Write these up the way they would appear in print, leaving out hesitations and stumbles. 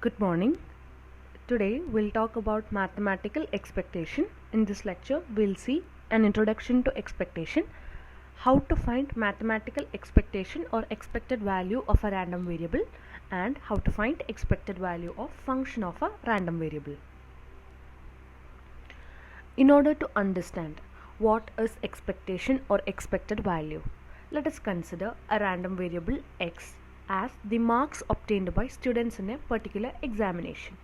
Good morning. Today we'll talk about mathematical expectation. In this lecture, we'll see an introduction to expectation, how to find mathematical expectation or expected value of a random variable, and how to find expected value of function of a random variable. In order to understand what is expectation or expected value, let us consider a random variable x as the marks obtained by students in a particular examination.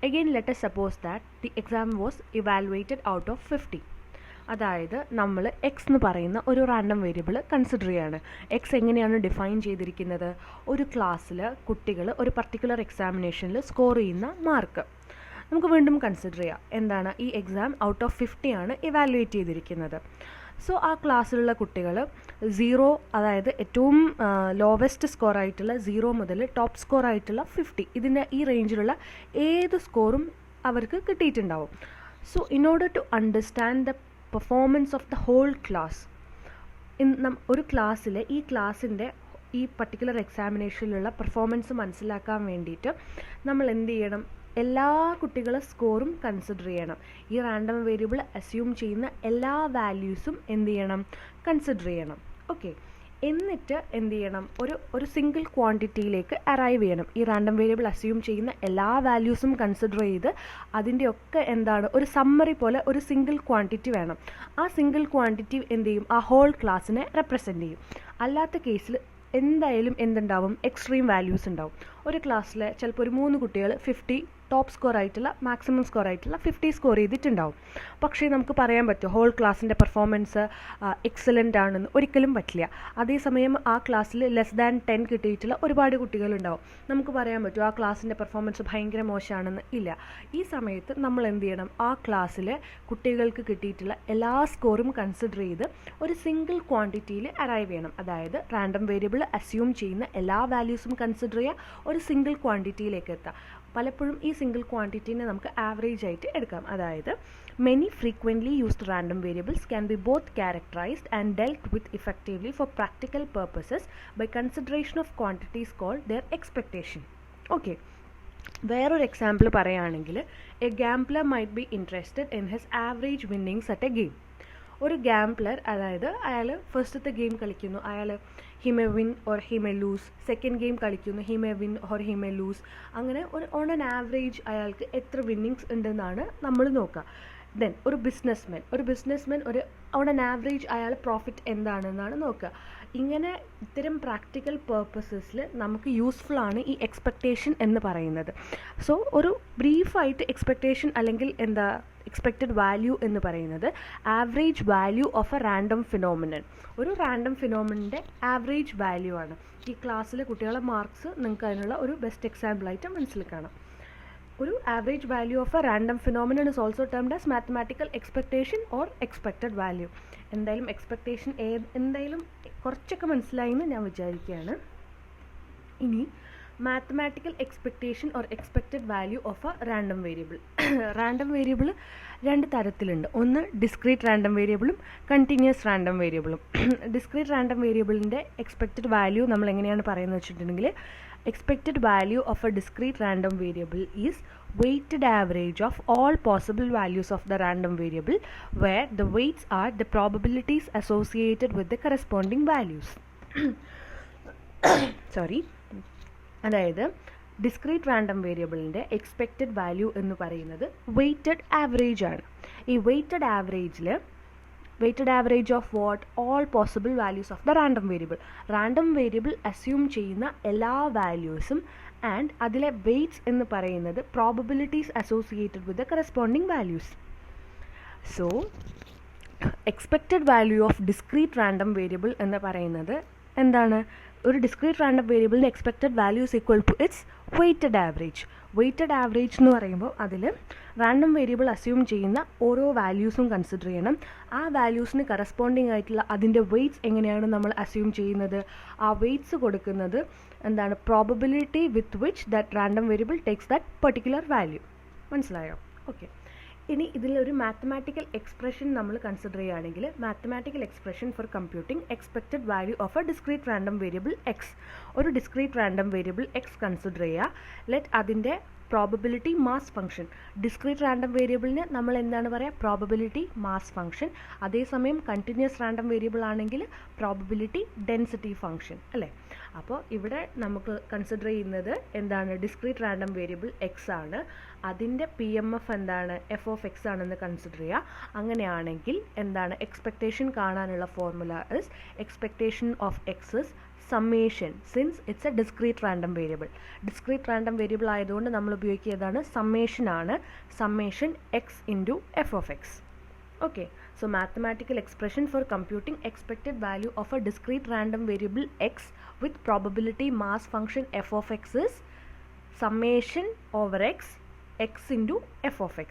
Again, let us suppose that the exam was evaluated out of 50. അതായത് നമ്മൾ X എന്ന് പറയുന്ന ഒരു random variable consider ചെയ്യാണ്. X എങ്ങനെയാണ് define ചെയ്തിരിക്കുന്നത്? ഒരു ക്ലാസ്സിൽ കുട്ടികൾ ഒരു പർട്ടിക്കുലർ എക്സാമിനേഷനിൽ സ്കോർ ചെയ്യുന്ന മാർക്ക്. നമുക്ക് വീണ്ടും കൺസിഡർ ചെയ്യാം. എന്താണ്? ഈ എക്സാം ഔട്ട് ഓഫ് 50 ആണ് ഇവാലുവേറ്റ് ചെയ്തിരിക്കുന്നത്. സോ ആ ക്ലാസ്സിലുള്ള കുട്ടികൾ 0, അതായത് ഏറ്റവും ലോവസ്റ്റ് സ്കോർ ആയിട്ടുള്ള 0 മുതൽ ടോപ്പ് സ്കോർ ആയിട്ടുള്ള 50, ഇതിൻ്റെ ഈ റേഞ്ചിലുള്ള ഏത് സ്കോറും അവർക്ക് കിട്ടിയിട്ടുണ്ടാവും. So in order to understand the performance of the whole class, ഒരു ക്ലാസ്സിലെ ഈ ക്ലാസ്സിൻ്റെ ഈ പർട്ടിക്കുലർ എക്സാമിനേഷനിലുള്ള പെർഫോമൻസ് മനസ്സിലാക്കാൻ വേണ്ടിയിട്ട് നമ്മൾ എന്ത് ചെയ്യണം? എല്ലാ കുട്ടികളുടെ സ്കോറും കൺസിഡർ ചെയ്യണം. ഈ റാൻഡം വേരിയബിൾ അസ്യൂം ചെയ്യുന്ന എല്ലാ വാല്യൂസും എന്ത് ചെയ്യണം? കൺസിഡർ ചെയ്യണം. ഓക്കെ, എന്നിട്ട് എന്ത് ചെയ്യണം? ഒരു സിംഗിൾ ക്വാണ്ടിറ്റിയിലേക്ക് അറൈവ് ചെയ്യണം. ഈ റാൻഡം വേരിയബിൾ അസ്യൂം ചെയ്യുന്ന എല്ലാ വാല്യൂസും കൺസിഡർ ചെയ്ത് അതിൻ്റെയൊക്കെ എന്താണ് ഒരു സമ്മറി പോലെ ഒരു സിംഗിൾ ക്വാണ്ടിറ്റി വേണം. ആ സിംഗിൾ ക്വാണ്ടിറ്റി എന്ത് ചെയ്യും? ആ ഹോൾ ക്ലാസ്സിനെ റെപ്രസെൻ്റ് ചെയ്യും. അല്ലാത്ത കേസിൽ എന്തായാലും എന്തുണ്ടാവും? എക്സ്ട്രീം വാല്യൂസ് ഉണ്ടാവും. ഒരു ക്ലാസ്സിൽ ചിലപ്പോൾ ഒരു 3 കുട്ടികൾ 50 ടോപ്പ് സ്കോർ ആയിട്ടുള്ള മാക്സിമം സ്കോർ ആയിട്ടുള്ള 50 സ്കോർ ചെയ്തിട്ടുണ്ടാവും. പക്ഷേ നമുക്ക് പറയാൻ പറ്റുമോ ഹോൾ ക്ലാസ്സിൻ്റെ പെർഫോമൻസ് എക്സലൻ്റ് ആണെന്ന്? ഒരിക്കലും പറ്റില്ല. അതേസമയം ആ ക്ലാസ്സിൽ ലെസ് ദാൻ 10 കിട്ടിയിട്ടുള്ള ഒരുപാട് കുട്ടികളുണ്ടാവും. നമുക്ക് പറയാൻ പറ്റുമോ ആ ക്ലാസ്സിൻ്റെ പെർഫോമൻസ് ഭയങ്കര മോശമാണെന്ന്? ഇല്ല. ഈ സമയത്ത് നമ്മൾ എന്ത് ചെയ്യണം? ആ ക്ലാസ്സിലെ കുട്ടികൾക്ക് കിട്ടിയിട്ടുള്ള എല്ലാ സ്കോറും കൺസിഡർ ചെയ്ത് ഒരു സിംഗിൾ ക്വാണ്ടിറ്റിയിൽ അറൈവ് ചെയ്യണം. അതായത് റാൻഡം വേരിയബിൾ അസ്യൂം ചെയ്യുന്ന എല്ലാ വാല്യൂസും കൺസിഡർ ചെയ്യുക, ഒരു സിംഗിൾ ക്വാണ്ടിറ്റിയിലേക്ക് എത്താം. പലപ്പോഴും ഈ സിംഗിൾ ക്വാണ്ടിറ്റീനെ നമുക്ക് ആവറേജ് ആയിട്ട് എടുക്കാം. അതായത് many frequently used random variables can be both characterized and dealt with effectively for practical purposes by consideration of quantities called their expectation. Okay, വേറൊരു എക്സാമ്പിൾ പറയുകയാണെങ്കിൽ, a gambler might be interested in his average winnings at a game. ഒരു gambler, അതായത് അയാൾ ഫസ്റ്റത്തെ game കളിക്കുന്നു, അയാൾ he may win or he may lose. Second game കളിക്കുന്നു, he may win or he may lose. അങ്ങനെ on an average അയാൾക്ക് എത്ര വിന്നിങ്സ് ഉണ്ടെന്നാണ് നമ്മൾ നോക്കുക. ദെൻ ഒരു ബിസിനസ്മാൻ ഓൺ ആൻ ആവറേജ് അയാൾ പ്രോഫിറ്റ് എന്താണെന്നാണ് നോക്കുക. ഇങ്ങനെ ഇത്തരം പ്രാക്ടിക്കൽ പേർപ്പസസിൽ നമുക്ക് യൂസ്ഫുൾ ആണ് ഈ എക്സ്പെക്റ്റേഷൻ എന്ന് പറയുന്നത്. സോ ഒരു ബ്രീഫായിട്ട് എക്സ്പെക്റ്റേഷൻ അല്ലെങ്കിൽ എക്സ്പെക്റ്റഡ് വാല്യൂ എന്ന് പറയുന്നത് average value of a random phenomenon. ഒരു റാൻഡം ഫിനോമിനൻ്റെ ആവറേജ് വാല്യൂ ആണ്. ഈ ക്ലാസ്സിലെ കുട്ടികളുടെ മാർക്സ് നിങ്ങൾക്ക് അതിനുള്ള ഒരു ബെസ്റ്റ് എക്സാമ്പിളായിട്ട് മനസ്സിൽ കാണാം. ഒരു average value of a random phenomenon is also termed as mathematical expectation or expected value. എന്തായാലും എക്സ്പെക്റ്റേഷൻ എന്തായാലും കുറച്ചൊക്കെ മനസ്സിലായി എന്ന് ഞാൻ വിചാരിക്കുകയാണ്. ഇനി mathematical expectation or expected value of a random variable. Random variable 2 തരത്തിലുണ്ട്. ഒന്ന് ഡിസ്ക്രീറ്റ് റാൻഡം വേരിയബിളും കണ്ടിന്യൂസ് റാൻഡം വേരിയബിളും. ഡിസ്ക്രീറ്റ് റാൻഡം വേരിയബിളിൻ്റെ എക്സ്പെക്റ്റഡ് വാല്യൂ നമ്മൾ എങ്ങനെയാണ് പറയുന്നത് വെച്ചിട്ടുണ്ടെങ്കിൽ, expected value of a discrete random variable is weighted average of all possible values of the random variable, where the weights are the probabilities associated with the corresponding values. Sorry. അതായത് discrete random വേരിയബിളിൻ്റെ expected value എന്ന് പറയുന്നത് weighted average ആണ്. ഈ weighted average of what? All possible values of the random variable. Random variable assume ചെയ്യുന്ന എല്ലാ വാല്യൂസും and അതിലെ വെയ്റ്റ്സ് എന്ന് പറയുന്നത് probabilities associated with the corresponding values. So expected value of discrete random variable എന്ന് പറയുന്നത് എന്താണ്? ഒരു ഡിസ്ക്രീറ്റ് റാൻഡം വേരിയബിളിൻ്റെ expected value is equal to its weighted average. Weighted average എന്ന് പറയുമ്പോൾ അതിൽ റാൻഡം വേരിയബിൾ അസ്യൂം ചെയ്യുന്ന ഓരോ വാല്യൂസും കൺസിഡർ ചെയ്യണം. ആ വാല്യൂസിന് കറസ്പോണ്ടിങ് ആയിട്ടുള്ള അതിൻ്റെ വെയ്റ്റ്സ് എങ്ങനെയാണ് നമ്മൾ അസ്യൂം ചെയ്യുന്നത്? ആ വെയ്റ്റ്സ് കൊടുക്കുന്നത് എന്താണ്? Probability with which that random variable takes that particular value. മനസ്സിലായോ? ഓക്കെ, ഇനി ഇതിലൊരു മാത്തമാറ്റിക്കൽ എക്സ്പ്രഷൻ നമ്മൾ കൺസിഡർ ചെയ്യുകയാണെങ്കിൽ mathematical expression for computing expected value of a discrete random variable X. ഒരു discrete random variable X consider ചെയ്യുക. Let അതിൻ്റെ probability mass function, discrete random വേരിയബിളിന് നമ്മൾ എന്താണ് പറയുക, പ്രോബബിലിറ്റി മാസ് ഫംഗ്ഷൻ. അതേസമയം കണ്ടിന്യൂസ് റാൻഡം വേരിയബിൾ ആണെങ്കിൽ പ്രോബബിലിറ്റി ഡെൻസിറ്റി ഫംഗ്ഷൻ അല്ലേ. അപ്പോൾ ഇവിടെ നമുക്ക് കൺസിഡർ ചെയ്യുന്നത് എന്താണ്, ഡിസ്ക്രീറ്റ് റാൻഡം വേരിയബിൾ എക്സ് ആണ്. അതിൻ്റെ PMF എന്താണ്, f(x) ആണെന്ന് കൺസിഡർ ചെയ്യുക. അങ്ങനെയാണെങ്കിൽ എന്താണ് എക്സ്പെക്റ്റേഷൻ കാണാനുള്ള formula is expectation of X is summation, since it's a discrete random variable. Discrete random variable ആയതുകൊണ്ട് നമ്മൾ ഉപയോഗിക്കുന്നതാണ് summation ആണ്, summation x into f of x. Okay, so mathematical expression for computing expected value of a discrete random variable x with probability mass function f of x is summation over x, x into f of x.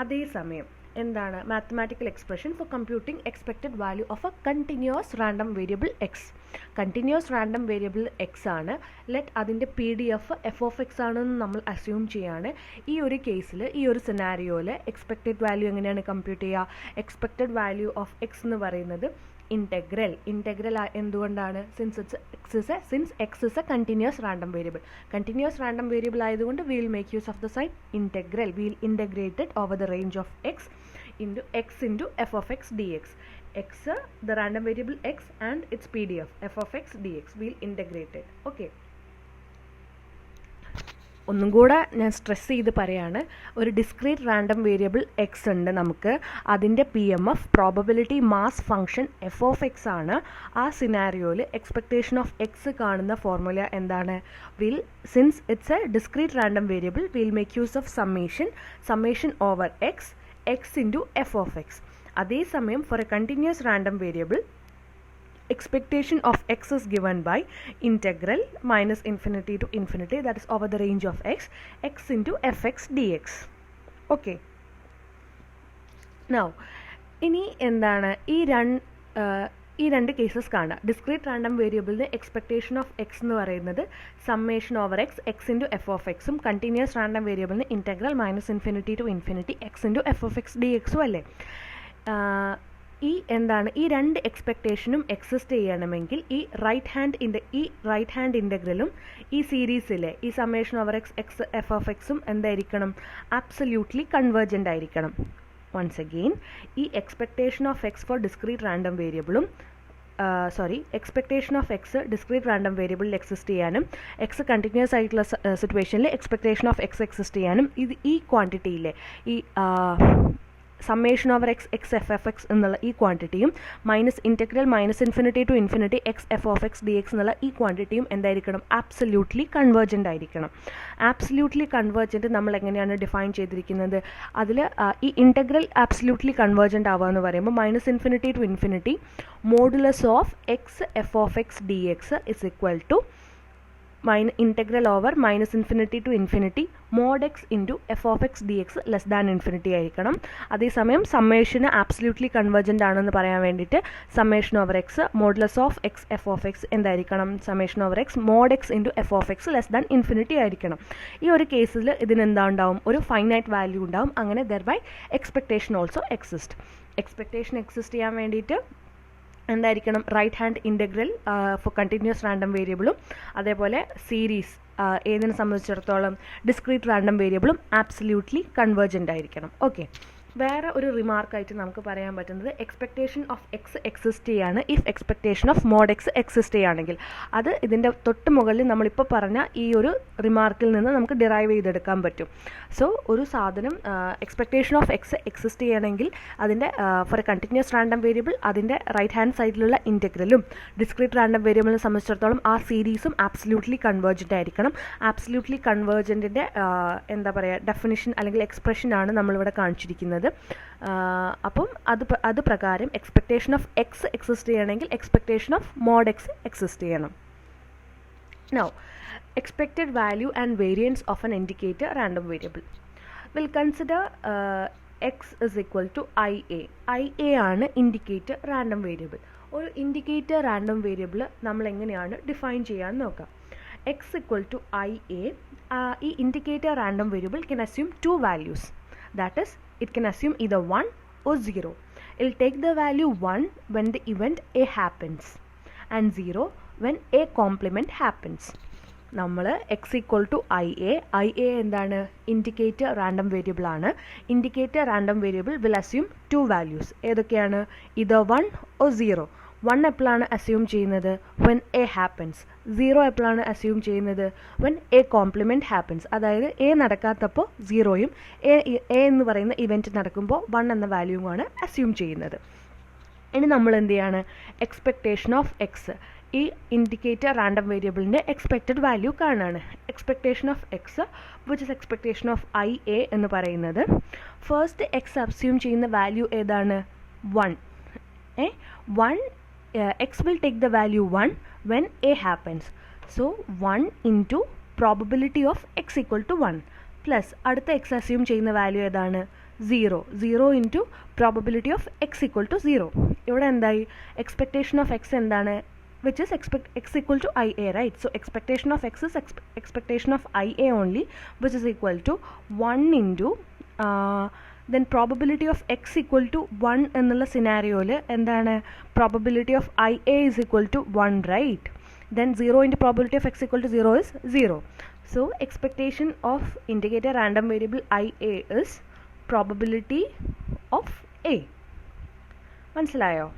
അതേസമയം എന്താണ് mathematical expression for computing expected value of A continuous random variable X. Continuous random variable X ആണ്. Let അതിൻ്റെ PDF f of x ആണെന്ന് നമ്മൾ assume ചെയ്യാണ്. ഈ ഒരു കേസിൽ, ഈ ഒരു സിനാരിയോയിൽ എക്സ്പെക്റ്റഡ് വാല്യൂ എങ്ങനെയാണ് കമ്പ്യൂട്ട് ചെയ്യുക? എക്സ്പെക്റ്റഡ് വാല്യൂ ഓഫ് എക്സ് എന്ന് പറയുന്നത് ഇൻറ്റഗ്രൽ എന്തുകൊണ്ടാണ്? Since X is a continuous random variable. Continuous random variable ആയതുകൊണ്ട് we will make use of the sign integral. We will integrate it over the range of X into f of x dx. x, the random variable x and its PDF f of x dx. we will integrate it. Okay, ഒന്നും കൂടെ ഞാൻ stress ചെയ്ത് പറയാണ്, ഒരു discrete random variable X ഉണ്ട് നമുക്ക്. അതിൻ്റെ PMF probability mass function f of x ആണ്. ആ സിനാരിയോയിൽ എക്സ്പെക്റ്റേഷൻ ഓഫ് എക്സ് കാണുന്ന ഫോർമുല എന്താണ്? Since it's a discrete random variable will make use of summation over x into f of x. അതേസമയം for a continuous random variable expectation of x is given by integral minus infinity to infinity, that is over the range of x into fx dx. Okay, now ഇനി എന്താണ് ഈ രണ്ട് cases കാണുക. Discrete random വേരിയബിളിന് expectation of X എന്ന് പറയുന്നത് summation over x into F of എക്സും, continuous random വേരിയബിളിന് integral minus infinity to infinity x into F of X d എക്സും അല്ലേ. ഈ രണ്ട് എക്സ്പെക്റ്റേഷനും എക്സിസ്റ്റ് ചെയ്യണമെങ്കിൽ ഈ റൈറ്റ് ഹാൻഡ് ഇൻ്റഗ്രലും ഈ സീരീസിലെ ഈ summation over X F of എക്സും എന്തായിരിക്കണം? ആബ്സല്യൂട്ട്ലി കൺവേർജൻ്റ് ആയിരിക്കണം. once again, ഈ expectation of X for discrete random വേരിയബിളും expectation of X discrete random വേരിയബിളിൽ എക്സിസ്റ്റ് ചെയ്യാനും എക്സ് കണ്ടിന്യൂസ് ആയിട്ടുള്ള സിറ്റുവേഷനിൽ എക്സ്പെക്റ്റേഷൻ ഓഫ് എക്സ് എക്സിസ്റ്റ് ചെയ്യാനും ഈ ക്വാണ്ടിറ്റിയിലെ ഈ summation over X F F X എന്നുള്ള ഈ ക്വാണ്ടിറ്റിയും minus integral minus infinity to infinity X F of X D X എന്നുള്ള ഈ ക്വാണ്ടിറ്റിയും എന്തായിരിക്കണം? ആബ്സല്യൂട്ട്ലി കൺവേർജൻ്റ് ആയിരിക്കണം. ആബ്സല്യൂട്ട്ലി കൺവേർജൻറ്റ് നമ്മൾ എങ്ങനെയാണ് ഡിഫൈൻ ചെയ്തിരിക്കുന്നത്? അതിൽ ഈ ഇൻറ്റഗ്രൽ ആബ്സല്യൂട്ട്ലി കൺവേർജൻ്റ് ആവുക എന്ന് പറയുമ്പോൾ minus infinity to infinity modulus of X F of X D x is equal to integral over minus infinity to infinity mod x into f of x dx less than infinity ആയിരിക്കണം. അതേസമയം സമ്മേഷന് absolutely convergent ആണെന്ന് പറയാൻ വേണ്ടിയിട്ട് summation over X modulus of X F of X എന്തായിരിക്കണം? Summation over X mod X into F of X less than infinity ആയിരിക്കണം. ഈ ഒരു കേസിൽ ഇതിനെന്താ ഉണ്ടാവും? ഒരു ഫൈനൈറ്റ് വാല്യൂ ഉണ്ടാവും. അങ്ങനെ thereby expectation also exist. Expectation exist ചെയ്യാൻ വേണ്ടിയിട്ട് എന്തായിരിക്കണം? Right hand integral for continuous random വേരിയബിളും അതേപോലെ സീരീസ് ഏതിനെ സംബന്ധിച്ചിടത്തോളം ഡിസ്ക്രീറ്റ് റാൻഡം വേരിയബിളും ആബ്സല്യൂട്ട്ലി കൺവേർജൻ്റ് ആയിരിക്കണം. ഓക്കെ, വേറെ ഒരു റിമാർക്കായിട്ട് നമുക്ക് പറയാൻ പറ്റുന്നത് എക്സ്പെക്റ്റേഷൻ ഓഫ് എക്സ് എക്സിസ്റ്റ് ചെയ്യാണ് if expectation of mod X exist ചെയ്യുകയാണെങ്കിൽ. അത് ഇതിൻ്റെ തൊട്ട് മുകളിൽ നമ്മളിപ്പോൾ പറഞ്ഞ ഈ ഒരു റിമാർക്കിൽ നിന്ന് നമുക്ക് ഡിറൈവ് ചെയ്തെടുക്കാൻ പറ്റും. സോ ഒരു സാധനം എക്സ്പെക്റ്റേഷൻ ഓഫ് എക്സ് എക്സിസ്റ്റ് ചെയ്യണമെങ്കിൽ അതിൻ്റെ for a continuous random variable അതിൻ്റെ റൈറ്റ് ഹാൻഡ് സൈഡിലുള്ള ഇൻറ്റഗ്രലും ഡിസ്ക്രീറ്റ് റാൻഡം വേരിയബിളിനെ സംബന്ധിച്ചിടത്തോളം ആ സീരീസും ആബ്സല്യൂട്ട്ലി കൺവേർജൻ്റ് ആയിരിക്കണം. ആബ്സല്യൂട്ട്ലി കൺവേർജൻറ്റിൻ്റെ എന്താ പറയുക ഡെഫിനിഷൻ അല്ലെങ്കിൽ എക്സ്പ്രഷനാണ് നമ്മളിവിടെ കാണിച്ചിരിക്കുന്നത്. അപ്പം അത് പ്രകാരം എക്സ്പെക്റ്റേഷൻ ഓഫ് എക്സ് എക്സിസ്റ്റ് ചെയ്യണമെങ്കിൽ expectation of mod X exist ചെയ്യണം. Now expected value and variance of an indicator random variable. We'll consider x is equal to IA. IA ആണ് ഇൻഡിക്കേറ്റർ റാൻഡം വേരിയബിൾ. ഒരു ഇൻഡിക്കേറ്റർ റാൻഡം വേരിയബിൾ നമ്മൾ എങ്ങനെയാണ് define ചെയ്യാൻ നോക്കാം. x equal to IA, ഈ indicator random variable can assume two values, that is It can assume either 1 or 0. It will take the value 1 when the event A happens and 0 when A complement happens. നമ്മൾ x equal to I A എന്താണ് indicator random variable ആണ്. Indicator random variable will assume 2 values. ഏതൊക്കെയാണ്? Either 1 or 0. 1 എപ്പോഴാണ് assume ചെയ്യുന്നത്? When A happens. 0 എപ്പോഴാണ് assume ചെയ്യുന്നത്? When A compliment happens. അതായത് A നടക്കാത്തപ്പോൾ 0യും A എന്ന് പറയുന്ന ഇവൻറ്റ് നടക്കുമ്പോൾ 1 എന്ന വാല്യൂവുമാണ് അസ്യൂം ചെയ്യുന്നത്. ഇനി നമ്മൾ എന്ത് ചെയ്യാണ്? എക്സ്പെക്റ്റേഷൻ ഓഫ് എക്സ്, ഈ ഇൻഡിക്കേറ്റർ റാൻഡം വേരിയബിളിൻ്റെ എക്സ്പെക്റ്റഡ് വാല്യൂ കാണുകയാണ്. Expectation of x which is expectation of I A എന്ന് പറയുന്നത്. ഫസ്റ്റ് എക്സ് അസ്യൂം ചെയ്യുന്ന വാല്യൂ ഏതാണ്? 1. 1 x will take the value 1 when a happens. So 1 into probability of x equal to 1 plus അടുത്ത x assume ചെയ്യുന്ന value ഏതാണ്? 0. 0 into probability of x equal to 0. ഇവിടെ എന്തായി? expectation of x എന്താണ്? which is x equal to ia, right? So expectation of x is expectation of ia only, which is equal to 1 into then probability of x equal to 1 എന്നുള്ള സിനാരിയോയിൽ എന്താണ്? probability of ia is equal to 1, right? then 0 into probability of x equal to 0 is 0. So expectation of indicator random variable ia is probability of a. മനസ്സിലായോ?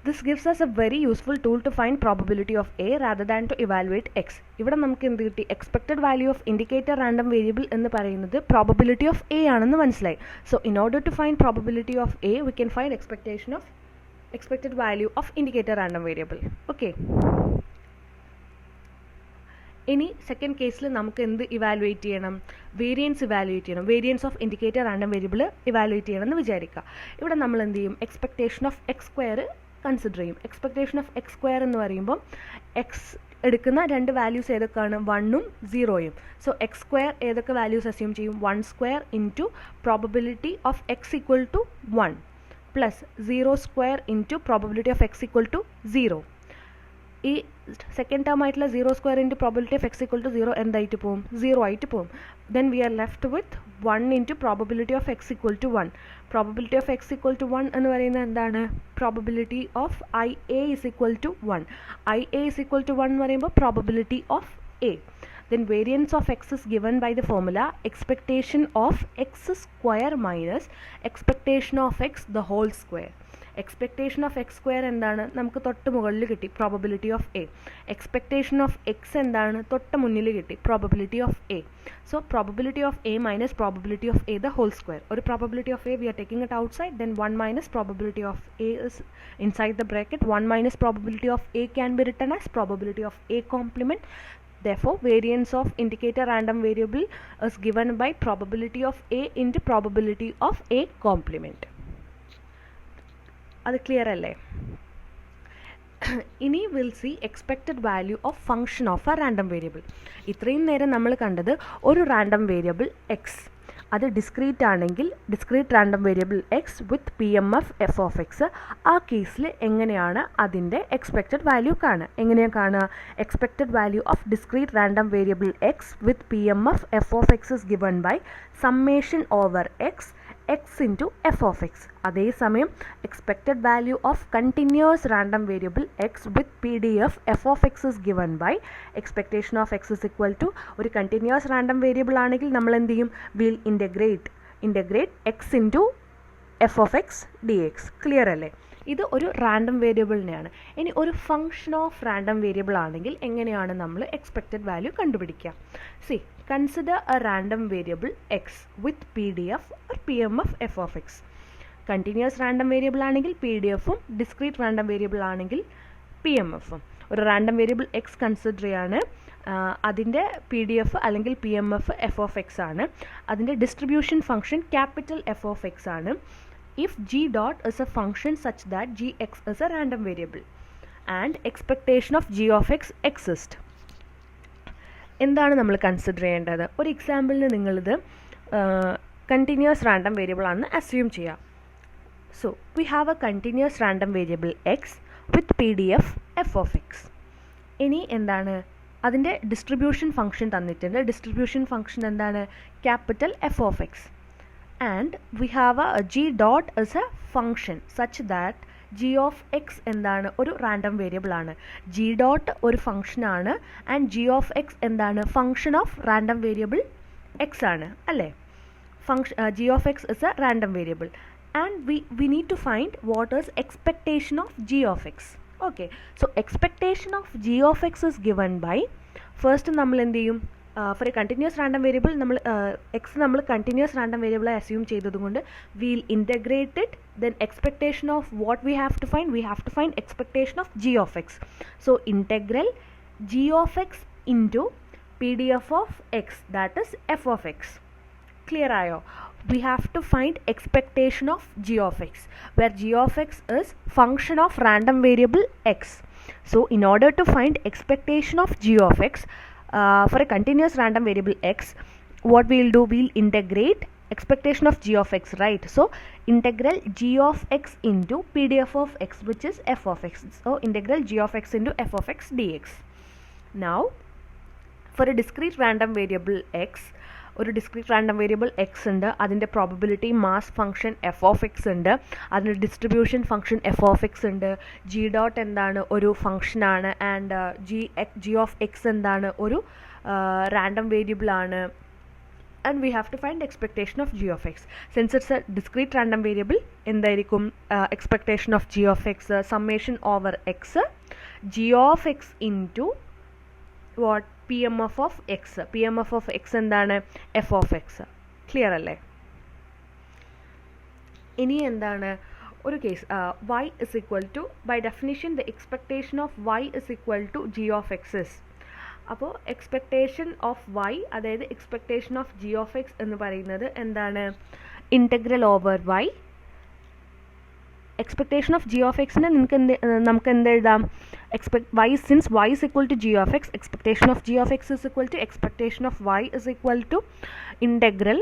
This gives us a very useful tool to find probability of a rather than to evaluate x. ഇവിടെ നമുക്ക് എന്ത് കിട്ടി? Expected value of indicator random variable എന്ന് പറയുന്നത് probability of A ആണെന്ന് മനസ്സിലായി. So in order to find probability of A we can find expected value of indicator random variable. Okay, ഇനി second കേസിൽ നമുക്ക് എന്ത് ഇവാലുവേറ്റ് ചെയ്യണം? വേരിയൻസ് ഇവാലുവേറ്റ് ചെയ്യണം. Variance of indicator random variable evaluate ചെയ്യണം എന്ന് വിചാരിക്കുക. ഇവിടെ നമ്മൾ എന്ത് ചെയ്യും? Expectation of X square consider ചെയ്യും. എക്സ്പെക്റ്റേഷൻ ഓഫ് എക്സ് സ്ക്വയർ എന്ന് പറയുമ്പോൾ എക്സ് എടുക്കുന്ന രണ്ട് വാല്യൂസ് ഏതൊക്കെയാണ്? 1ഉം 0യും. സോ എക്സ് സ്ക്വയർ ഏതൊക്കെ വാല്യൂസ് അസ്യൂം ചെയ്യും? 1 square into probability of X equal to 1 plus 0 square into probability of X equal to 0. ഈ സെക്കൻഡ് ടേം ആയിട്ടുള്ള 0 square into probability of X equal to 0 എന്തായിട്ട് പോകും? 0 ആയിട്ട് പോകും. Then we are left with 1 into probability of X equal to 1. Probability of X equal to 1 എന്ന് പറയുന്നത് എന്താണ്? Probability of I A is equal to 1. I A is equal to 1 എന്ന് പറയുമ്പോൾ probability of A. Then variance of x is given by the formula expectation of x square minus expectation of x the whole square. Expectation of X square എന്താണ്? നമുക്ക് തൊട്ട് മുകളിൽ കിട്ടി, probability of A. Expectation of X എന്താണ്? തൊട്ട് മുന്നിൽ കിട്ടി, probability of A. So probability of A minus probability of A the whole square. ഒരു probability of A we are taking it outside, then 1 minus probability of A is inside the bracket. 1 minus probability of A can be written as probability of A complement. Therefore, variance of indicator random variable is given by probability of a into probability of a complement. അത് clear അല്ലേ? ഇനി will see expected value of function of a random variable. ഇത്രയും നേരം നമ്മൾ കണ്ടത് ഒരു random variable x, അത് discrete ആണെങ്കിൽ discrete random variable X with P M F F of x. ആ കേസിൽ എങ്ങനെയാണ് അതിൻ്റെ എക്സ്പെക്റ്റഡ് വാല്യൂ കാണുക? എങ്ങനെയാണ് കാണുക? Expected value of discrete random variable X with P M F F of X is given by summation over x x into F of X. അതേസമയം expected value of continuous random variable X with P D F F of X is given by expectation of X is equal to, ഒരു continuous random variable ആണെങ്കിൽ നമ്മൾ എന്ത് ചെയ്യും? Will integrate X into F of X D X. Clear അല്ലേ? ഇത് ഒരു random വേരിയബിളിനെയാണ്. ഇനി ഒരു ഫംഗ്ഷൻ ഓഫ് റാൻഡം വേരിയബിൾ ആണെങ്കിൽ എങ്ങനെയാണ് നമ്മൾ എക്സ്പെക്റ്റഡ് വാല്യൂ കണ്ടുപിടിക്കുക? C, consider A random variable X with P D F or P M F F of X. Continuous random variable ആണെങ്കിൽ പി ഡി എഫും, ഡിസ്ക്രീറ്റ് റാൻഡം വേരിയബിൾ ആണെങ്കിൽ P M എഫും. ഒരു random variable X consider ചെയ്യാണ്, അതിൻ്റെ P D F അല്ലെങ്കിൽ P M F F of X ആണ്. അതിൻ്റെ distribution function capital F of X ആണ്. If g dot is a function such that gx is a random variable and expectation of g of x exists. എന്താണ് നമ്മൾ consider ചെയ്യേണ്ടത്? ഒരു എക്സാമ്പിളിന് നിങ്ങളിത് continuous random variable ആണെന്ന് assume ചെയ്യാം. So we have A continuous random variable X with P D F F of X. ഇനി എന്താണ്? അതിൻ്റെ ഡിസ്ട്രിബ്യൂഷൻ ഫംഗ്ഷൻ തന്നിട്ടുണ്ട്. ഡിസ്ട്രിബ്യൂഷൻ ഫംഗ്ഷൻ എന്താണ്? Capital F of X. and we have a g dot as a function such that g of x എന്താണ് ഒരു random variable ആണ്. g dot ഒരു function ആണ് ആൻഡ് g of x എന്താണ് function of random variable x ആണ് അല്ലേ. g of x is a random variable and we need to find what is expectation of g of x. Okay, so expectation of g of x is given by first നമ്മൾ എന്ത് ചെയ്യും, for a continuous random variable നമ്മൾ x നമ്മൾ continuous random variable assume ചെയ്തതുകൊണ്ട് we'll integrate it, then expectation of what we have to find expectation of g of x. So integral g of x into pdf of x, that is f of x. Clear ayo? We have to find expectation of g of x, where g of x is function of random variable x. So in order to find expectation of g of x for a continuous random variable x, what we will do, we will integrate expectation of g of x, right? So integral g of x into pdf of x, which is f of x. So integral g of x into f of x dx. Now for a discrete random variable x, ഒരു discrete random variable X ഉണ്ട്, അതിൻ്റെ probability mass function F of X ഉണ്ട്, അതിൻ്റെ distribution function F of X ഉണ്ട്, G dot എന്താണ് ഒരു ഫംഗ്ഷനാണ് and G of X എന്താണ് ഒരു റാൻഡം വേരിയബിൾ ആണ്. And we have to find expectation of g of x. Since it's a discrete random variable, എന്തായിരിക്കും expectation of g of x, summation over x, g of x into what, pmf of x. pmf of x എന്താണ് f of x. Clear അല്ലേ? ഇനി എന്താണ് ഒരു case y is equal to, by definition the expectation of y is equal to g of x is. അപ്പോൾ expectation of y, അതായത് expectation of g of x എന്ന് പറയുന്നത് എന്താണ്, integral over y. Expectation of g of x നെ നമുക്ക് എന്ത് എഴുതാം, y, since y is equal to g of x, expectation of g of x is equal to expectation of y is equal to integral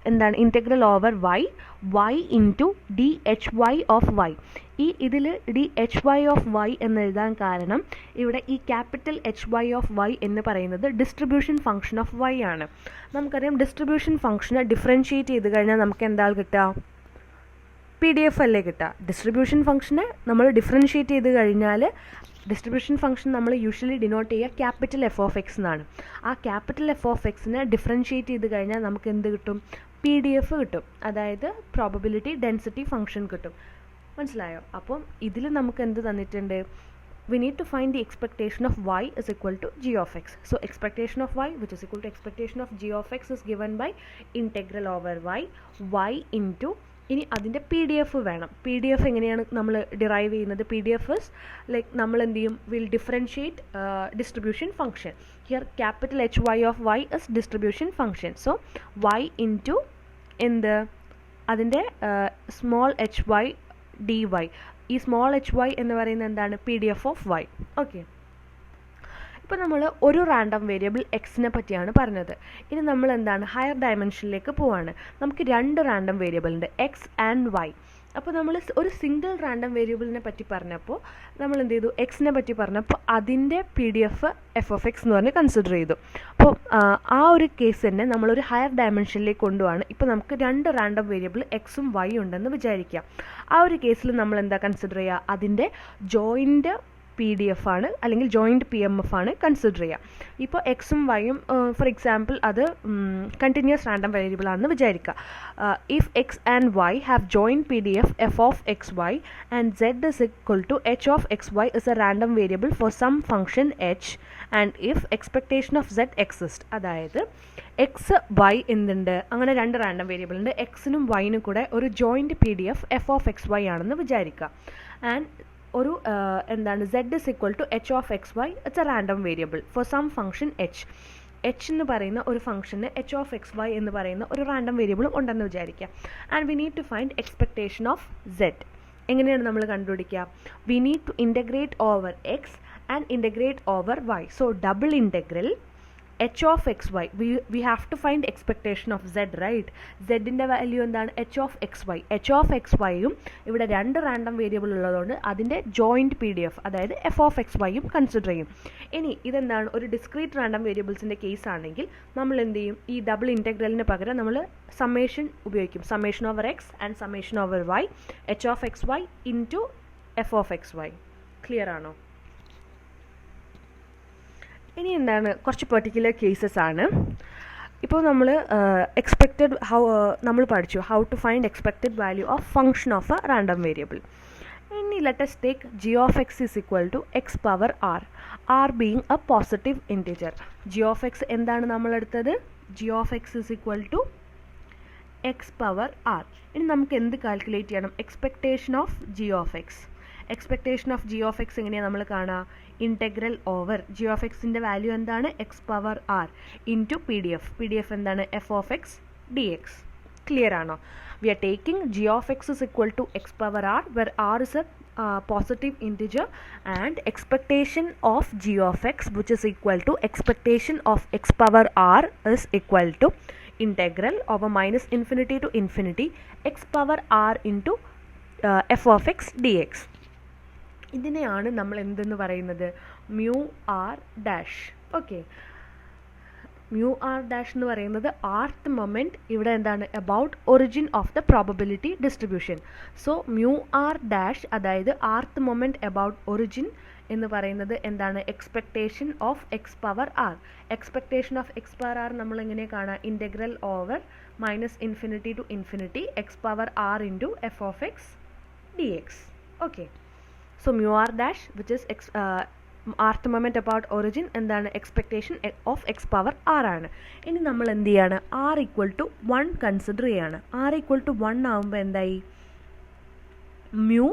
എന്താണ് integral over y into d H y of y. ഇതിൽ d H y of y എന്ന് എഴുതാൻ കാരണം ഇവിടെ ഈ capital H y of y എന്ന് പറയുന്നത് distribution function of y ആണ്. നമുക്കറിയാം ഡിസ്ട്രിബ്യൂഷൻ ഫംഗ്ഷനെ ഡിഫറൻഷ്യേറ്റ് ചെയ്ത് കഴിഞ്ഞാൽ നമുക്ക് എന്താ കിട്ടുക, പി ഡി എഫ് അല്ലേ കിട്ടുക. ഡിസ്ട്രിബ്യൂഷൻ ഫംഗ്ഷനെ നമ്മൾ ഡിഫറൻഷ്യേറ്റ് ചെയ്ത് കഴിഞ്ഞാൽ ഡിസ്ട്രിബ്യൂഷൻ ഫംഗ്ഷൻ നമ്മൾ യൂഷ്വലി ഡിനോട്ട് ചെയ്യുക ക്യാപിറ്റൽ എഫ് ഓഫ് എക്സ് എന്നാണ്. ആ ക്യാപിറ്റൽ എഫ് ഓഫ് എക്സിനെ ഡിഫറൻഷ്യേറ്റ് ചെയ്ത് കഴിഞ്ഞാൽ നമുക്ക് എന്ത് കിട്ടും, പി ഡി എഫ് കിട്ടും, അതായത് പ്രോബബിലിറ്റി ഡെൻസിറ്റി ഫംഗ്ഷൻ കിട്ടും. മനസ്സിലായോ? അപ്പം ഇതിൽ നമുക്ക് എന്ത് തന്നിട്ടുണ്ട്, we need to find the expectation of y is equal to g of x. So expectation of y, which is equal to expectation of g of x, is given by integral over y into, ഇനി അതിൻ്റെ P D F വേണം. P D F എങ്ങനെയാണ് നമ്മൾ derive ചെയ്യുന്നത്, P D F is like നമ്മൾ എന്ത് ചെയ്യും, will differentiate distribution function. Here capital H y of y is distribution function. So y into എന്ത്, അതിൻ്റെ small h y d y. ഈ സ്മോൾ എച്ച് വൈ എന്ന് പറയുന്നത് എന്താണ്, P D F of y. Okay, ഇപ്പോൾ നമ്മൾ ഒരു റാൻഡം വേരിയബിൾ എക്സിനെ പറ്റിയാണ് പറഞ്ഞത്. ഇനി നമ്മൾ എന്താണ് ഹയർ ഡയമെൻഷനിലേക്ക് പോവാണ്. നമുക്ക് രണ്ട് റാൻഡം വേരിയബിൾ ഉണ്ട്, എക്സ് ആൻഡ് വൈ. അപ്പോൾ നമ്മൾ ഒരു സിംഗിൾ റാൻഡം വേരിയബിളിനെ പറ്റി പറഞ്ഞപ്പോൾ നമ്മൾ എന്ത് ചെയ്തു, എക്സിനെ പറ്റി പറഞ്ഞപ്പോൾ അതിൻ്റെ P D F F of X എന്ന് പറഞ്ഞ് കൺസിഡർ ചെയ്തു. അപ്പോൾ ആ ഒരു കേസ് തന്നെ നമ്മളൊരു ഹയർ ഡയമെൻഷനിലേക്ക് കൊണ്ടുപോവാണ്. ഇപ്പോൾ നമുക്ക് രണ്ട് റാൻഡം വേരിയബിൾ എക്സും വൈ ഉണ്ടെന്ന് വിചാരിക്കാം. ആ ഒരു കേസിൽ നമ്മൾ എന്താ കൺസിഡർ ചെയ്യുക, അതിൻ്റെ ജോയിൻ്റ് പി ഡി എഫ് ആണ് അല്ലെങ്കിൽ ജോയിൻറ്റ് പി എം എഫ് ആണ് കൺസിഡർ ചെയ്യുക. ഇപ്പോൾ എക്സും വൈയും ഫോർ എക്സാമ്പിൾ അത് കണ്ടിന്യൂസ് റാൻഡം വേരിയബിൾ ആണെന്ന് വിചാരിക്കുക. If x and y have joint P D F F of x y and Z is equal to h of x y is a random variable for some function h and if expectation of Z exist, അതായത് x y എന്തുണ്ട്, അങ്ങനെ രണ്ട് random variable ഉണ്ട്, എക്സിനും വൈനും കൂടെ ഒരു joint P D F F of x y ആണെന്ന് വിചാരിക്കുക. ആൻഡ് ഒരു എന്താണ് Z is equal to h of x y, it's a random variable for some function h. H എന്ന് പറയുന്ന ഒരു ഫംഗ്ഷന് എച്ച് ഓഫ് എക്സ് വൈ എന്ന് പറയുന്ന ഒരു റാൻഡം വേരിയബിളും ഉണ്ടെന്ന് വിചാരിക്കുക. And we need to find expectation of Z. എങ്ങനെയാണ് നമ്മൾ കണ്ടുപിടിക്കുക, we need to integrate over x and integrate over y. So double integral h of xy, we have to find expectation of z, right? z ന്റെ value എന്താണ്? h of xy. h of xyയും ഇവിടെ രണ്ട് random variable ഉള്ളതുകൊണ്ട് അതിൻ്റെ joint PDF അതായത് f of xyയും consider ചെയ്യും. ഇനി ഇതെന്താണ്? ഒരു ഡിസ്ക്രീറ്റ് റാൻഡം വേരിയബിൾസിൻ്റെ കേസ് ആണെങ്കിൽ നമ്മൾ എന്ത് ചെയ്യും? ഈ ഡബിൾ ഇൻറ്റഗ്രലിന് പകരം നമ്മൾ സമ്മേഷൻ ഉപയോഗിക്കും. Summation over x and summation over y, h of xy into f of xy. Clear ആണോ? ഇനി എന്താണ്? കുറച്ച് പെർട്ടിക്കുലർ കേസസ് ആണ്. ഇപ്പോൾ നമ്മൾ നമ്മൾ പഠിച്ചു how to find expected value of function of a random variable. ഇനി let us take g of x is equal to x power r, r being a positive integer. g of x എന്താണ് നമ്മൾ എടുത്തത്? g of x is equal to x power r. ഇനി നമുക്ക് എന്ത് calculate ചെയ്യണം? Expectation of g of x. Expectation of g of x എങ്ങനെയാണ് നമ്മൾ കാണുക? ഇൻറ്റഗ്രൽ ഓവർ g of xൻ്റെ വാല്യൂ എന്താണ്? x power r into PDF എന്താണ്? f of x dx. Clear ആണോ? We are taking g of x is equal to x power r where r is a positive integer and expectation of g of x which is equal to expectation of x power r is equal to integral over minus infinity to infinity x power r into f of x dx. ഇതിനെയാണ് നമ്മൾ എന്തെന്ന് പറയുന്നത്? Mu R dash. Okay, mu R dash എന്ന് പറയുന്നത് rth moment ഇവിടെ എന്താണ്? About origin of the probability distribution. So mu R dash അതായത് rth moment about origin എന്ന് പറയുന്നത് എന്താണ്? Expectation of X power r. Expectation of X power r നമ്മൾ എങ്ങനെ കാണാം? Integral over minus infinity to infinity x power R into F of X D x. Okay, so mu r dash which is rth moment about origin എന്താണ്? Expectation of X power R ആണ്. ഇനി നമ്മൾ എന്ത് ചെയ്യാണ്? r equal to 1 consider ചെയ്യാണ്. r equal to 1 ആകുമ്പോൾ എന്തായി? Mu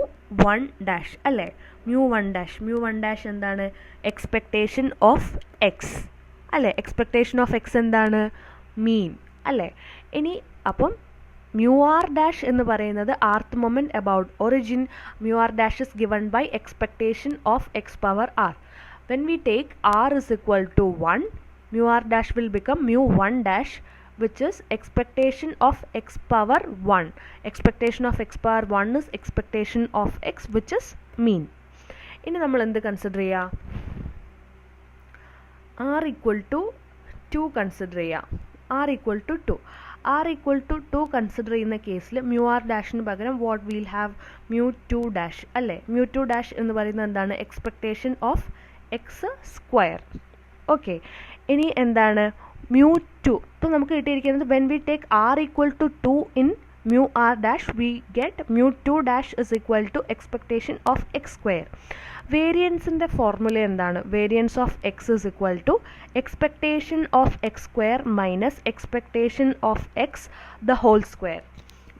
1 dash അല്ലേ? മ്യൂ 1 ഡാഷ് എന്താണ്? എക്സ്പെക്റ്റേഷൻ ഓഫ് എക്സ് അല്ലേ? എക്സ്പെക്റ്റേഷൻ ഓഫ് എക്സ് എന്താണ്? മീൻ അല്ലേ? ഇനി അപ്പം mu r dash എന്ന് പറയുന്നത് rth moment about origin. mu r dash is given by expectation of x power r. When we take r is equal to 1, mu r dash will become mu 1 dash which is expectation of x power 1. Expectation of x power 1 is expectation of x which is mean. ഇനി നമ്മൾ എന്ത് consider ചെയ്യുക? r equal to 2 consider ചെയ്യുക. r equal to 2. r equal to 2 consider ചെയ്യുന്ന കേസിൽ mu R ഡാഷിന് പകരം what will have? Mu 2 dash അല്ലേ? മ്യൂ 2 ഡാഷ് എന്ന് പറയുന്നത് എന്താണ്? Expectation of X square. Okay, ഇനി എന്താണ്? മ്യൂ 2. ഇപ്പോൾ നമുക്ക് കിട്ടിയിരിക്കുന്നത് when we take r equal to 2 in mu R dash we get mu 2 dash is equal to expectation of X square. വേരിയൻസിൻ്റെ ഫോർമുല എന്താണ്? Variance of X is equal to expectation of X square minus expectation of X the whole square.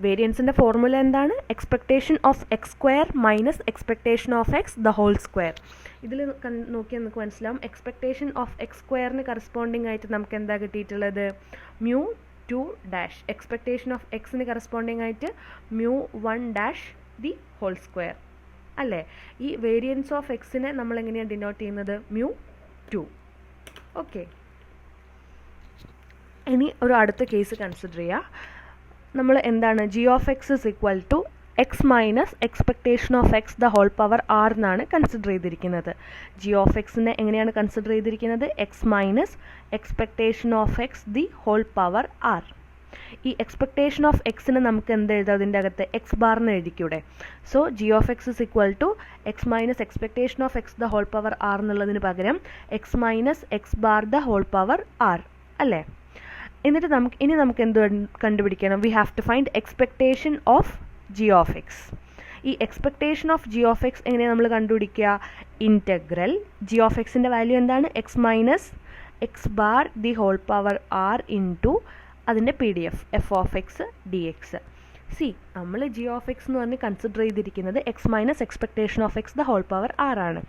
വേരിയൻസിൻ്റെ formula എന്താണ്? Expectation of X square minus expectation of X the whole square. ഇതിൽ നോക്കിയാൽ നമുക്ക് മനസ്സിലാവും expectation of X സ്ക്വയറിന് corresponding ആയിട്ട് നമുക്ക് എന്താ കിട്ടിയിട്ടുള്ളത്? Mu 2 dash. എക്സ്പെക്റ്റേഷൻ ഓഫ് എക്സിന് കറസ്പോണ്ടിങ് ആയിട്ട് mu 1 dash the whole square അല്ലേ? ഈ വേരിയൻസ് ഓഫ് എക്സിനെ നമ്മൾ എങ്ങനെയാണ് ഡിനോട്ട് ചെയ്യുന്നത്? മ്യൂ 2. ഓക്കെ, ഇനി ഒരു അടുത്ത കേസ് കൺസിഡർ ചെയ്യുക. നമ്മൾ എന്താണ്? G of X is equal to X minus expectation of X the whole power R എന്നാണ് കൺസിഡർ ചെയ്തിരിക്കുന്നത്. ജി ഓഫ് എക്സിനെ എങ്ങനെയാണ് കൺസിഡർ ചെയ്തിരിക്കുന്നത്? X minus expectation of X the whole power R. ഈ എക്സ്പെക്റ്റേഷൻ ഓഫ് എക്സിന് നമുക്ക് എന്ത് എഴുതാം? അതിൻ്റെ അകത്ത് എക്സ് ബാറിന് എഴുതിക്കൂടെ? So G of X is equal to X minus expectation of X the whole power R എന്നുള്ളതിന് പകരം X minus X bar the whole power R അല്ലേ? എന്നിട്ട് നമുക്ക് എന്ത് കണ്ടുപിടിക്കണം? We have to find expectation of G of X. ഈ expectation of G of X എങ്ങനെയാണ് നമ്മൾ കണ്ടുപിടിക്കുക? ഇൻറ്റഗ്രൽ ജി ഓഫ് എക്സിൻ്റെ വാല്യൂ എന്താണ്? X minus X bar the whole power R into അതിൻ്റെ PDF F of X D X. See നമ്മൾ G of X എന്ന് പറഞ്ഞ് കൺസിഡർ ചെയ്തിരിക്കുന്നത് X minus expectation of X the whole power R ആണ്.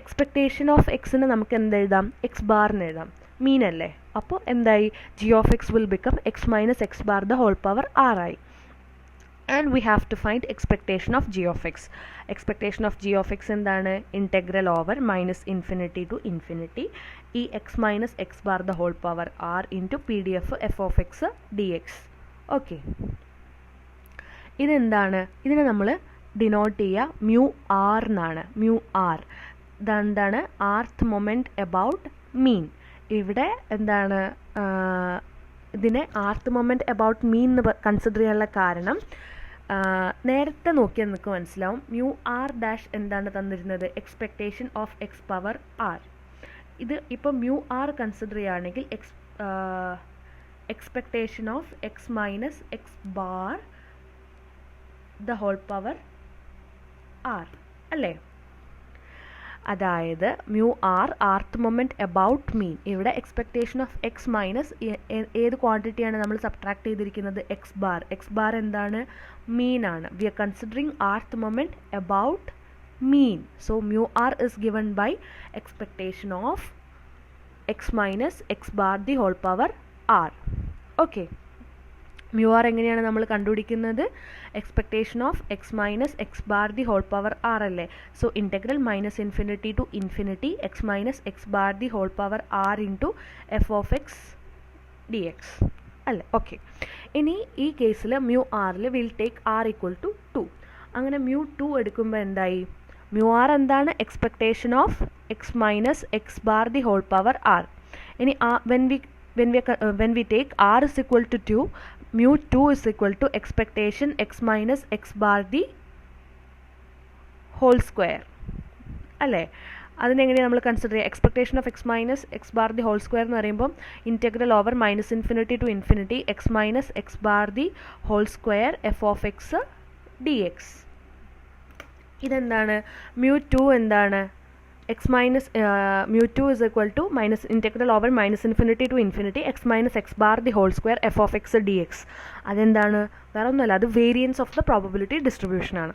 Expectation of എക്സിന് നമുക്ക് എന്തെഴുതാം? X ബാറിന് എഴുതാം. മീൻ അല്ലേ? അപ്പോൾ എന്തായി? G of x will become x minus X bar the whole power r ആയി. and we have to find expectation of g of x. Expectation of g of x എന്താണ്? integral over minus infinity to infinity ഈ x minus X bar the whole power R into PDF F of X D x. Okay, ഇതെന്താണ്? ഇതിനെ നമ്മൾ denote ചെയ്യുക mu r എന്നാണ്. Mu r ഇതെന്താണ്? Rth moment about mean. ഇവിടെ എന്താണ് ഇതിനെ ആർത്ത് മൊമെൻറ്റ് എബൌട്ട് മീൻ എന്ന് കൺസിഡർ ചെയ്യാനുള്ള കാരണം നേരത്തെ നോക്കിയാൽ നിങ്ങൾക്ക് മനസ്സിലാവും. മ്യൂ ആർ ഡാഷ് എന്താണ് തന്നിരുന്നത്? Expectation of X power R. ഇത് ഇപ്പോൾ മ്യൂ ആർ കൺസിഡർ ചെയ്യുകയാണെങ്കിൽ expectation of X minus X bar the whole power R അല്ലേ? അതായത് mu R rth moment about mean. ഇവിടെ എക്സ്പെക്റ്റേഷൻ ഓഫ് എക്സ് മൈനസ് ഏത് ക്വാണ്ടിറ്റിയാണ് നമ്മൾ സബ്ട്രാക്ട് ചെയ്തിരിക്കുന്നത്? X bar. എക്സ് ബാർ എന്താണ്? മീൻ ആണ്. We are considering rth moment about mean. So mu R is given by expectation of X minus X bar the whole power R. Okay, mu R എങ്ങനെയാണ് നമ്മൾ കണ്ടുപിടിക്കുന്നത്? Expectation of X minus X bar the whole power R അല്ലേ? So integral minus infinity to infinity X minus X bar the whole power R into F of X D X അല്ലേ? Okay, ഇനി ഈ കേസിൽ mu ആറിൽ will take r equal to 2. അങ്ങനെ mu 2 എടുക്കുമ്പോൾ എന്തായി? Mu r എന്താണ്? Expectation of X minus X bar the whole power r. ഇനി when we take r is equal to 2, mu 2 is equal to expectation x minus x bar the whole square അല്ലേ? അതിനെങ്ങനെയാണ് നമ്മൾ consider ചെയ്യുക? Expectation of X minus X bar the whole square എന്ന് പറയുമ്പോൾ integral over minus infinity to infinity X minus X bar the whole square f of X D x. ഇതെന്താണ്? Mu 2 എന്താണ്? X minus mu 2 is equal to minus integral over minus infinity to infinity X minus X bar the whole square f of X D x. അതെന്താണ്? വേറെ ഒന്നുമല്ല, അത് variance of the probability ഡിസ്ട്രിബ്യൂഷനാണ്.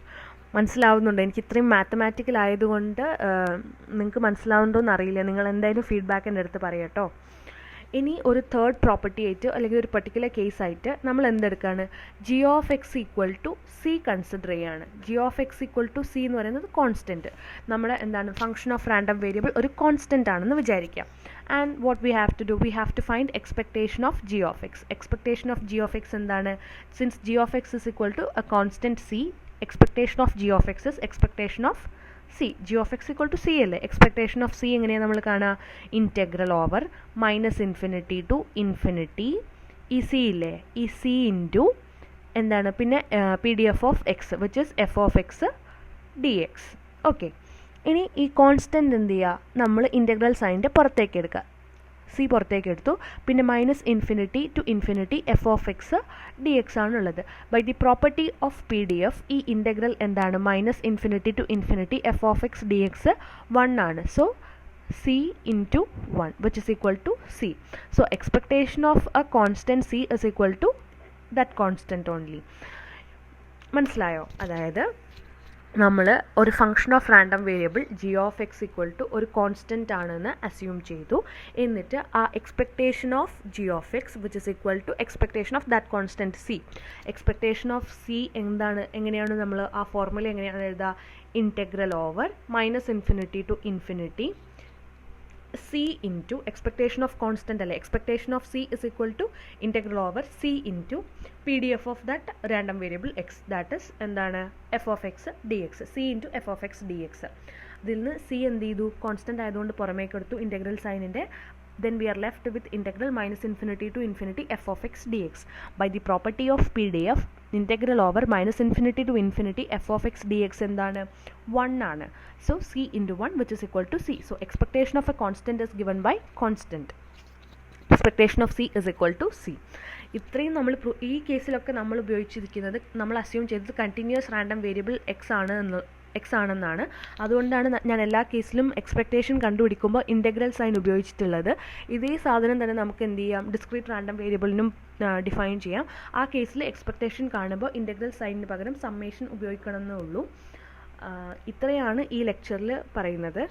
മനസ്സിലാവുന്നുണ്ടോ? എനിക്ക് ഇത്രയും mathematical ആയതുകൊണ്ട് നിങ്ങൾക്ക് മനസ്സിലാവുന്നുണ്ടോ എന്നറിയില്ല. നിങ്ങൾ എന്തായാലും ഫീഡ്ബാക്ക് എൻ്റെ അടുത്ത് പറയാം കേട്ടോ. ഇനി ഒരു തേർഡ് പ്രോപ്പർട്ടി ആയിട്ട് അല്ലെങ്കിൽ ഒരു പെർട്ടിക്കുലർ കേസ് ആയിട്ട് നമ്മൾ എന്തെടുക്കുകയാണ്? G of X equal to C consider ചെയ്യുകയാണ്. G of X equal to C എന്ന് പറയുന്നത് കോൺസ്റ്റൻറ്റ്. നമ്മുടെ എന്താണ്? ഫംഗ്ഷൻ ഓഫ് റാൻഡം വേരിയബിൾ ഒരു കോൺസ്റ്റൻ്റ് ആണെന്ന് വിചാരിക്കാം. And what we have to do? We have to find expectation of G of X. Expectation of G of X എന്താണ്? Since G of X is equal to a constant C, expectation of G of X is expectation of c. G of X equal to c അല്ലേ? Expectation of c എങ്ങനെയാണ് നമ്മൾ കാണുക? Integral over minus infinity to infinity ഈ c ഇല്ലേ? ഈ c into എന്താണ്? പിന്നെ PDF of x which is f of X D x. Okay, ഇനി ഈ കോൺസ്റ്റൻറ്റ് എന്ത് ചെയ്യുക? നമ്മൾ ഇൻറ്റഗ്രൽ സൈൻ്റെ പുറത്തേക്ക് എടുക്കുക. സി പുറത്തേക്ക് എടുത്തു. പിന്നെ minus infinity to infinity F of X D X ആണുള്ളത്. By the property of PDF ഈ ഇൻറ്റഗ്രൽ എന്താണ്? Minus infinity to infinity F of X D X 1 ആണ്. So c into 1 which is equal to c. So expectation of a constant c is equal to that constant only. മനസ്സിലായോ? അതായത് നമ്മൾ ഒരു function of random variable g of X equal to ഒരു constant ആണെന്ന് assume ചെയ്തു. എന്നിട്ട് ആ expectation of G of x which is equal to expectation of that constant C. Expectation of c എങ്ങനെയാണ് നമ്മൾ ആ ഫോർമുല എങ്ങനെയാണ് എഴുതുക? Integral over minus infinity to infinity c into expectation of constant അല്ലേ? expectation of c is equal to integral over c into PDF of that random variable x, that is എന്താണ്? f of x dx. c into f of x dx. ഇതിൽ നിന്ന് c എന്ത് ചെയ്തു? Constant ആയതുകൊണ്ട് പുറമേക്ക് എടുത്തു integral സൈനിൻ്റെ. Then we are left with integral minus infinity to infinity f of x dx. By the property of PDF, integral over minus infinity to infinity f of x dx എന്താണ്? 1 ആണ്. So c into 1 which is equal to c. So expectation of a constant is given by constant. Expectation of c is equal to c. ഇത്രയും നമ്മൾ ഈ കേസിലൊക്കെ നമ്മൾ ഉപയോഗിച്ചിരിക്കുന്നത്, നമ്മൾ assume ചെയ്തത് continuous random variable X ആണെന്നാണ്. അതുകൊണ്ടാണ് ഞാൻ എല്ലാ കേസിലും എക്സ്പെക്റ്റേഷൻ കണ്ടുപിടിക്കുമ്പോൾ ഇൻറ്റഗ്രൽ സൈൻ ഉപയോഗിച്ചിട്ടുള്ളത്. ഇതേ സാധനം തന്നെ നമുക്ക് എന്ത് ചെയ്യാം? ഡിസ്ക്രീറ്റ് റാൻഡം വേരിയബിളിനും ഡിഫൈൻ ചെയ്യാം. ആ കേസിൽ എക്സ്പെക്റ്റേഷൻ കാണുമ്പോൾ ഇൻറ്റഗ്രൽ സൈനിന് പകരം സമ്മേഷൻ ഉപയോഗിക്കണമെന്നേ ഉള്ളൂ. ഇത്രയാണ് ഈ ലെക്ചറിൽ പറയുന്നത്.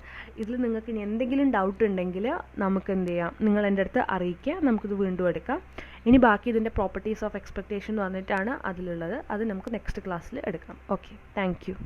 ഇതിൽ നിങ്ങൾക്ക് ഇനി എന്തെങ്കിലും ഡൗട്ട് ഉണ്ടെങ്കിൽ നമുക്ക് എന്ത് ചെയ്യാം? നിങ്ങൾ എൻ്റെ അടുത്ത് അറിയിക്കുക, നമുക്കിത് വീണ്ടും എടുക്കാം. ഇനി ബാക്കി ഇതിൻ്റെ പ്രോപ്പർട്ടീസ് ഓഫ് എക്സ്പെക്റ്റേഷൻ എന്ന് പറഞ്ഞിട്ടാണ് അതിലുള്ളത്. അത് നമുക്ക് നെക്സ്റ്റ് ക്ലാസ്സിൽ എടുക്കാം. Okay, thank you.